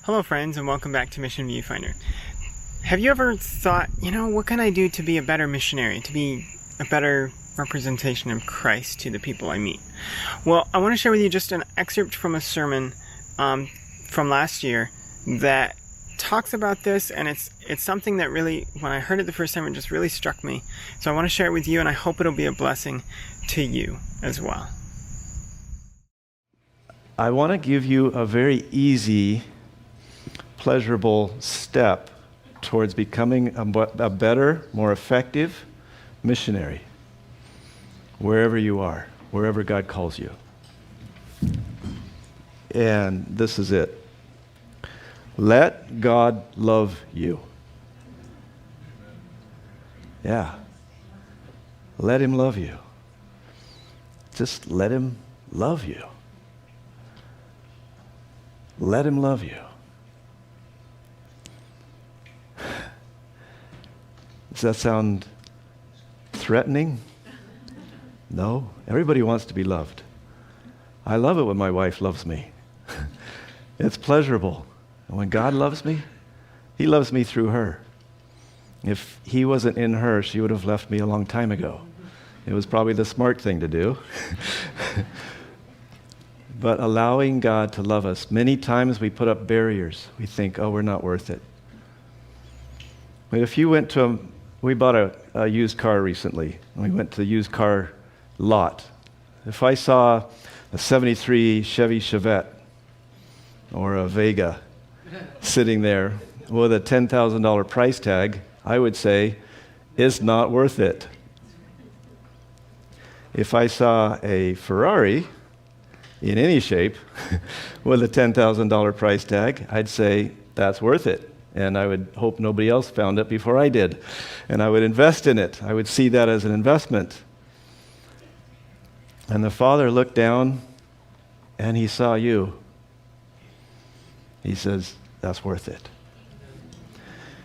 Hello friends, and welcome back to Mission Viewfinder. Have you ever thought, what can I do to be a better missionary, to be a better representation of Christ to the people I meet? Well, I want to share with you just an excerpt from a sermon from last year that talks about this, and it's something that really, when I heard it the first time, it just really struck me. So I want to share it with you, and I hope it'll be a blessing to you as well. I want to give you a very easy, pleasurable step towards becoming a better, more effective missionary, wherever you are, wherever God calls you. And this is it. Let God love you. Yeah. Let Him love you. Just let Him love you. Let Him love you. Does that sound threatening? No. Everybody wants to be loved. I love it when my wife loves me. It's pleasurable. And when God loves me, He loves me through her. If He wasn't in her, she would have left me a long time ago. It was probably the smart thing to do. But allowing God to love us. Many times we put up barriers. We think, we're not worth it. But if you went to we bought a used car recently. We went to the used car lot. If I saw a 73 Chevy Chevette or a Vega sitting there with a $10,000 price tag, I would say, it's not worth it. If I saw a Ferrari in any shape with a $10,000 price tag, I'd say, that's worth it. And I would hope nobody else found it before I did. And I would invest in it. I would see that as an investment. And the Father looked down and He saw you. He says, that's worth it.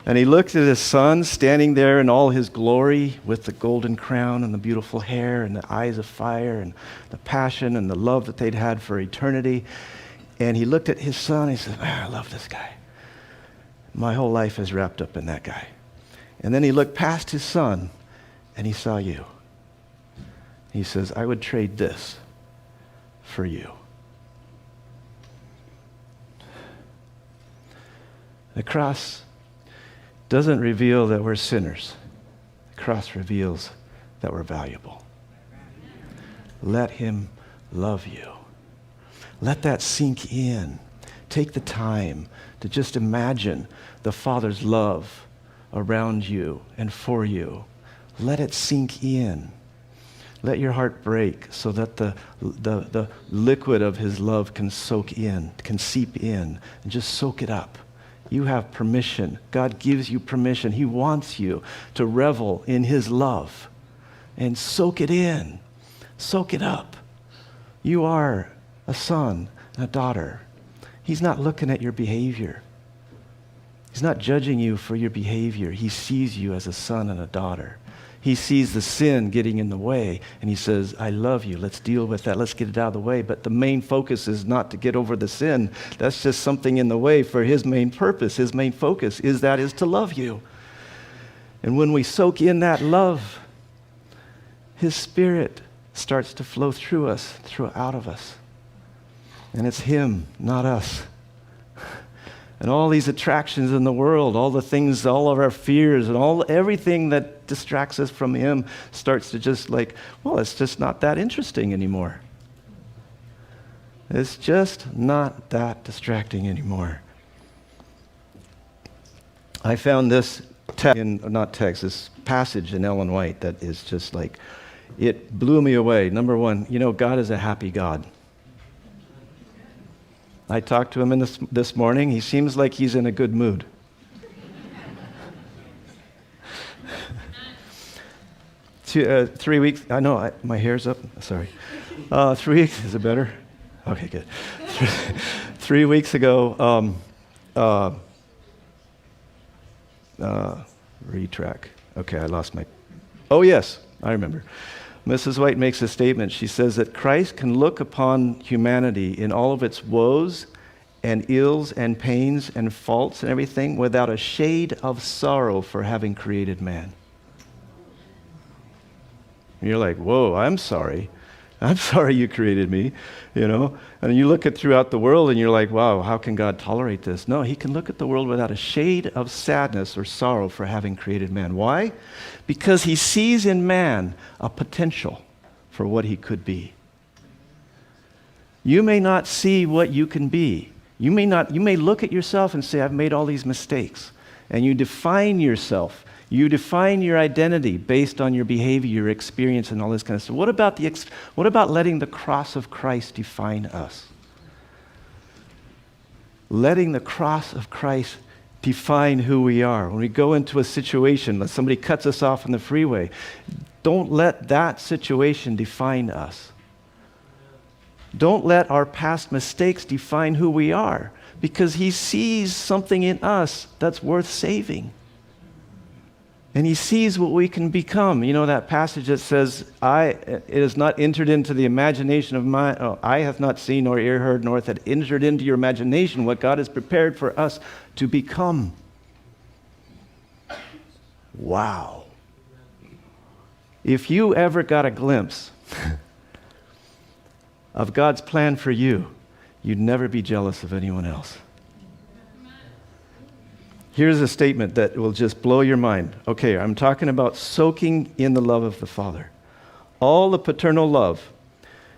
And He looked at His Son standing there in all His glory with the golden crown and the beautiful hair and the eyes of fire and the passion and the love that they'd had for eternity. And He looked at His Son and He said, I love this guy. My whole life is wrapped up in that guy. And then He looked past His Son and He saw you. He says, I would trade this for you. The cross doesn't reveal that we're sinners. The cross reveals that we're valuable. Let Him love you. Let that sink in. Take the time to just imagine the Father's love around you and for you. Let it sink in. Let your heart break so that the liquid of His love can soak in, can seep in, and just soak it up. You have permission. God gives you permission. He wants you to revel in His love and soak it in. Soak it up. You are a son and a daughter. He's not looking at your behavior. He's not judging you for your behavior. He sees you as a son and a daughter. He sees the sin getting in the way, and He says, I love you. Let's deal with that. Let's get it out of the way. But the main focus is not to get over the sin. That's just something in the way for His main purpose. His main focus is to love you. And when we soak in that love, His Spirit starts to flow through us, out of us. And it's Him, not us. And all these attractions in the world, all the things, all of our fears, and everything that distracts us from Him starts to just it's just not that interesting anymore. It's just not that distracting anymore. I found this this passage in Ellen White that is just it blew me away. Number one, God is a happy God. I talked to him this morning. He seems like he's in a good mood. 3 weeks, I know, my hair's up, sorry. 3 weeks, is it better? Okay, good. 3 weeks ago, retrack. Okay, I lost oh yes, I remember. Mrs. White makes a statement. She says that Christ can look upon humanity in all of its woes and ills and pains and faults and everything without a shade of sorrow for having created man. And you're like, whoa, I'm sorry. I'm sorry you created me, you know. And you look at throughout the world and you're like, wow, how can God tolerate this? No, he can look at the world without a shade of sadness or sorrow for having created man. Why? Because he sees in man a potential for what he could be. You may not see what you can be. You may look at yourself and say, I've made all these mistakes. And you define yourself. You define your identity based on your behavior, your experience, and all this kind of stuff. What about letting the cross of Christ define us? Letting the cross of Christ define who we are. When we go into a situation, like somebody cuts us off on the freeway, don't let that situation define us. Don't let our past mistakes define who we are, because he sees something in us that's worth saving. And he sees what we can become. You know that passage that says, it is not entered into the imagination of eye hath not seen nor ear heard nor hath it entered into your imagination what God has prepared for us to become. Wow. If you ever got a glimpse of God's plan for you, you'd never be jealous of anyone else. Here's a statement that will just blow your mind. Okay, I'm talking about soaking in the love of the Father. All the paternal love,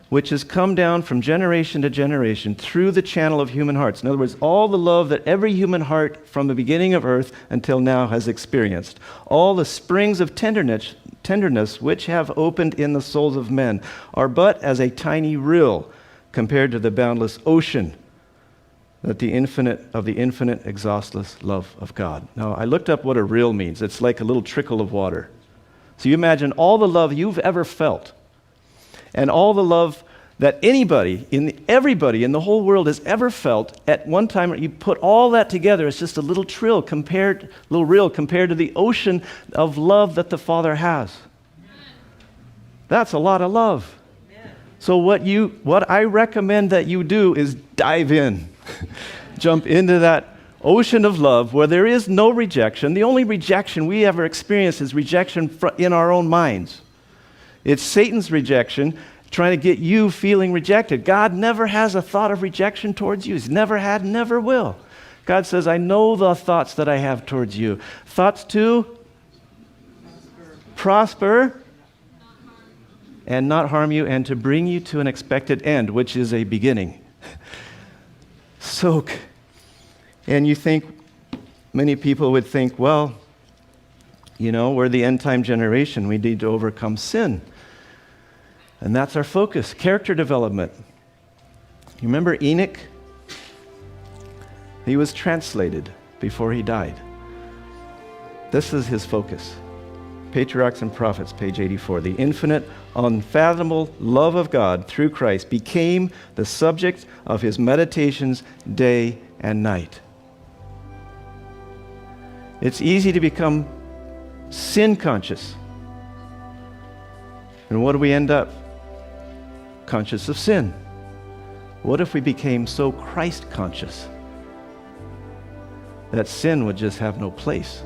which has come down from generation to generation through the channel of human hearts. In other words, all the love that every human heart from the beginning of earth until now has experienced. All the springs of tenderness which have opened in the souls of men are but as a tiny rill compared to the boundless ocean that the infinite, exhaustless love of God. Now, I looked up what a rill means. It's like a little trickle of water. So you imagine all the love you've ever felt, and all the love that everybody in the whole world has ever felt at one time. You put all that together, it's just a little rill compared to the ocean of love that the Father has. That's a lot of love. So what I recommend that you do is dive in. Jump into that ocean of love where there is no rejection. The only rejection we ever experience is rejection in our own minds. It's Satan's rejection trying to get you feeling rejected. God never has a thought of rejection towards you. He's never had, never will. God says, I know the thoughts that I have towards you. Thoughts to prosper and not harm you, and to bring you to an expected end, which is a beginning. Soak. And many people would think, well, we're the end time generation. We need to overcome sin. And that's our focus, character development. You remember Enoch? He was translated before he died. This is his focus. Patriarchs and Prophets, page 84. The infinite, unfathomable love of God through Christ became the subject of his meditations day and night. It's easy to become sin conscious. And what do we end up? Conscious of sin. What if we became so Christ conscious that sin would just have no place